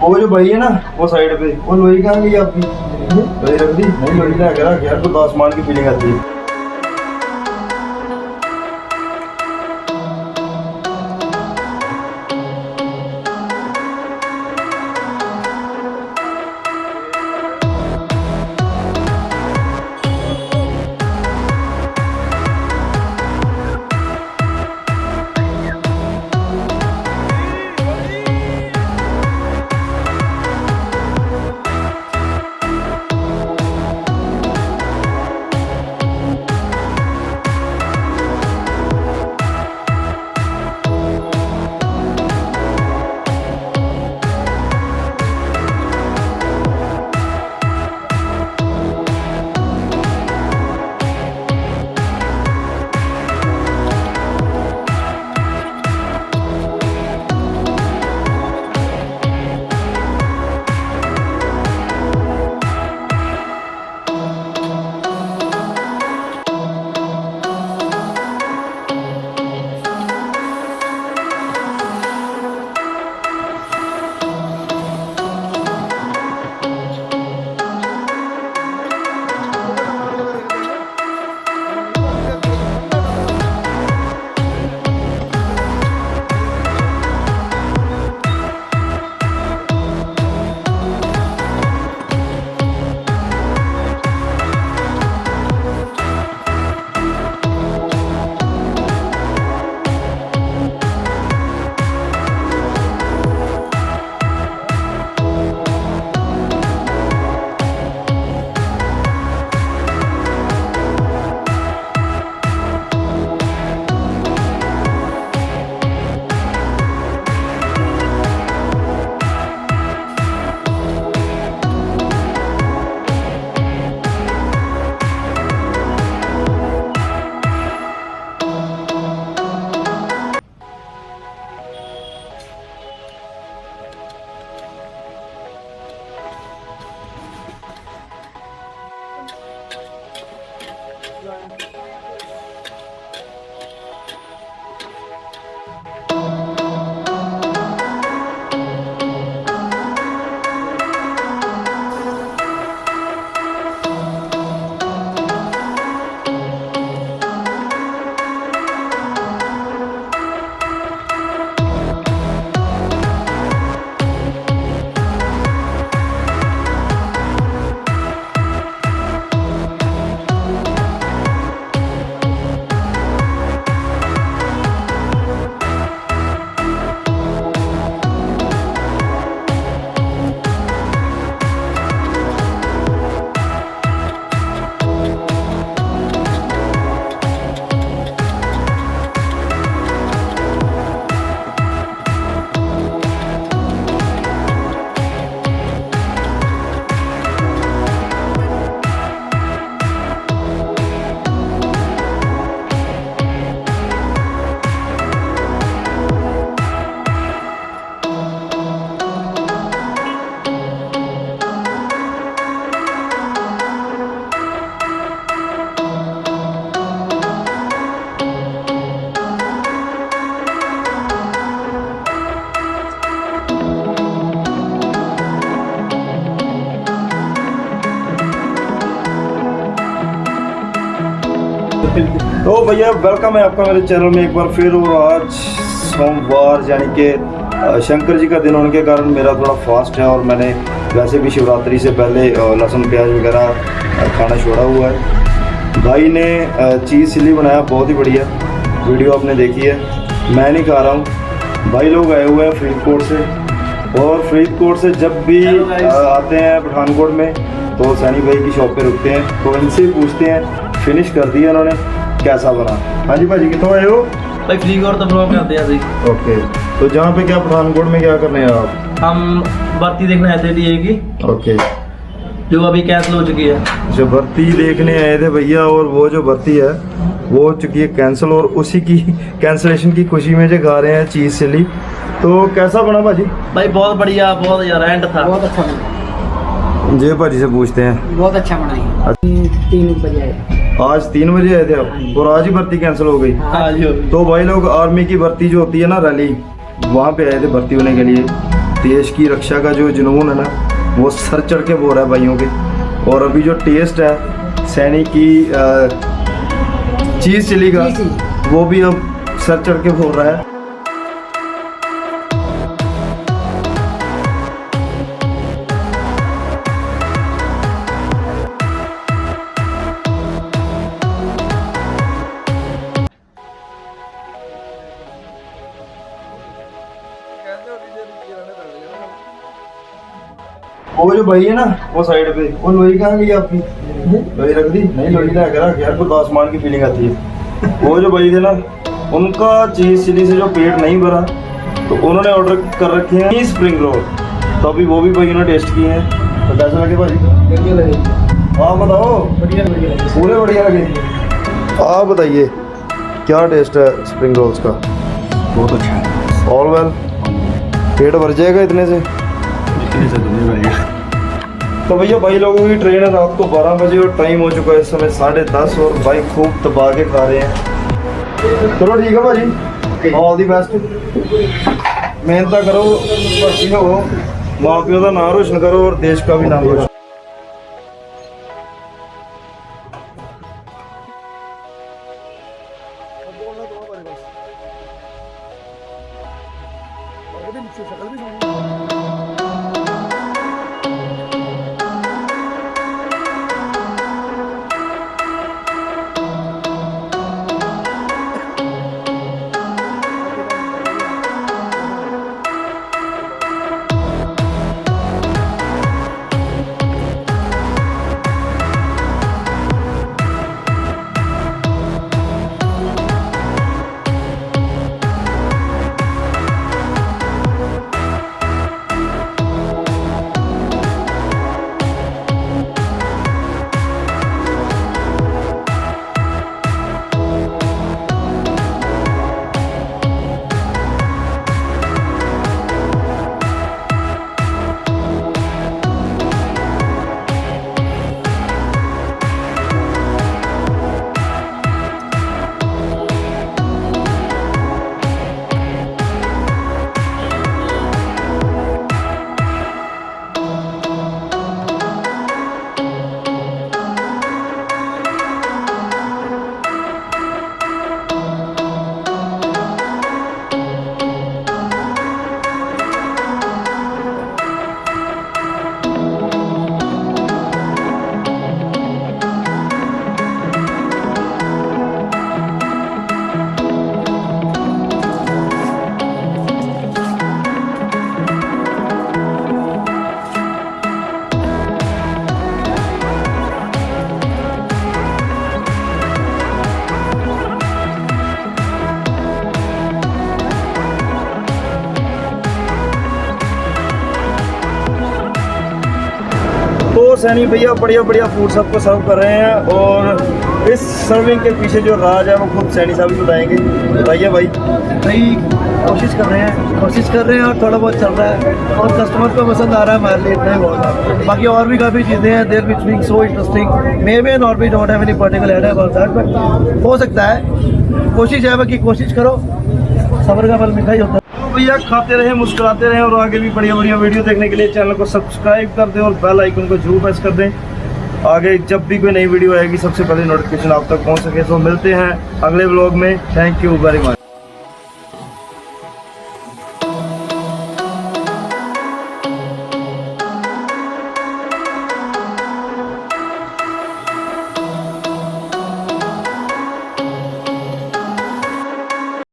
वो जो भाई है ना वो साइड पे, वो लोही कहाँ गई आपकी? लोही रख दी? नहीं लोही ना करा यार, तो आसमान की फीलिंग आती है। तो भैया वेलकम है आपका मेरे चैनल में एक बार फिर। और आज सोमवार यानी कि शंकर जी का दिन होने के कारण मेरा थोड़ा फास्ट है, और मैंने वैसे भी शिवरात्रि से पहले लहसुन प्याज वगैरह खाना छोड़ा हुआ है। भाई ने चीज़ चिल्ली बनाया, बहुत ही बढ़िया, वीडियो आपने देखी है। मैं नहीं खा रहा हूँ, भाई लोग आए हुए हैं फरीदकोट से, और फरीदकोट से जब भी आते हैं पठानकोट में तो सैनी भाई की शॉप पे रुकते हैं, तो इनसे पूछते हैं। फिनिश कर दिया उन्होंने, कैसा बना। हाँ जी भाजी, कितों आए हो? भाई फरीदकोट तो ब्लॉग में आते हैं जी। ओके, तो जहाँ पे क्या पठानकोट में क्या करने हैं आप? हम भर्ती देखने आए थे डी की। ओके, जो अभी कैंसिल हो चुकी है। जो भर्ती देखने आए थे भैया, और वो जो भर्ती है वो हो चुकी है कैंसिल, और उसी की कैंसिलेशन की खुशी में जो खा रहे हैं चीज़ चिल्ली। तो कैसा बना भाजी? भाई बहुत बढ़िया, बहुत यार एंड था, बहुत अच्छा बना। जय भाजी से पूछते हैं। बहुत अच्छा बना। 3 बजे आए। आज 3 बजे आए थे आप, और आज ही भर्ती कैंसिल हो गई। हाँ जी। तो भाई लोग आर्मी की भर्ती जो होती है ना, रैली, वहाँ पे आए थे भर्ती होने के लिए। देश की रक्षा का जो जुनून है ना वो सर चढ़ के बोल रहा है भाइयों के। और अभी जो टेस्ट है सैनी की चीज़ चिली का, वो भी अब सर चढ़ के बोल रहा है। वो जो भाई है ना वो साइड पे, वो लोही कहाँ गई आपकी? लोही रख दी? नहीं लोही ना करा यार, कुछ आसमान की फीलिंग आती है। वो जो भाई थे ना उनका चीज़ चिली से जो पेट नहीं भरा तो उन्होंने ऑर्डर कर रखे हैं स्प्रिंग रोल। तो अभी वो भी भाई ने टेस्ट किए हैं। तो कैसे लगे भाई? बढ़िया लगे। आप बताओ। बढ़िया लगे, पूरे बढ़िया लगे। आप बताइए क्या टेस्ट है स्प्रिंग रोल्स का? बहुत अच्छा है। ऑल वेल, पेट भर जाएगा इतने से? तो भैया भाई लोगों की ट्रेन है रात को 12 बजे और टाइम हो चुका है इस समय 10:30 और भाई खूब दबा के खा रहे हैं। चलो ठीक है भाजी, ऑल दी बेस्ट। मेहनत करो, भर्ती हो, माँ प्यो का नाम रोशन करो और देश का भी नाम रोशन। तो सैनी भैया बढ़िया बढ़िया फूड सबको सर्व कर रहे हैं और इस सर्विंग के पीछे जो राज है वो खुद सैनी साहब ही बताएंगे। बताइए भाई। भाई कोशिश कर रहे हैं और थोड़ा बहुत चल रहा है और कस्टमर को पसंद आ रहा है, हमारे लिए इतना ही बहुत है। बाकी और भी काफ़ी चीज़ें हैं there which being so interesting. May be not be don't have any particular idea about that, but हो सकता है। कोशिश है कि कोशिश करो, सब्र का फल मीठा ही होता है। भैया खाते रहे, मुस्कुराते रहे और आगे भी बढ़िया बढ़िया वीडियो देखने के लिए चैनल को सब्सक्राइब कर दें और बेल आइकन को जरूर प्रेस कर दें। आगे जब भी कोई नई वीडियो आएगी सबसे पहले नोटिफिकेशन आप तक पहुंच सके। तो मिलते हैं अगले व्लॉग में। Thank you very much.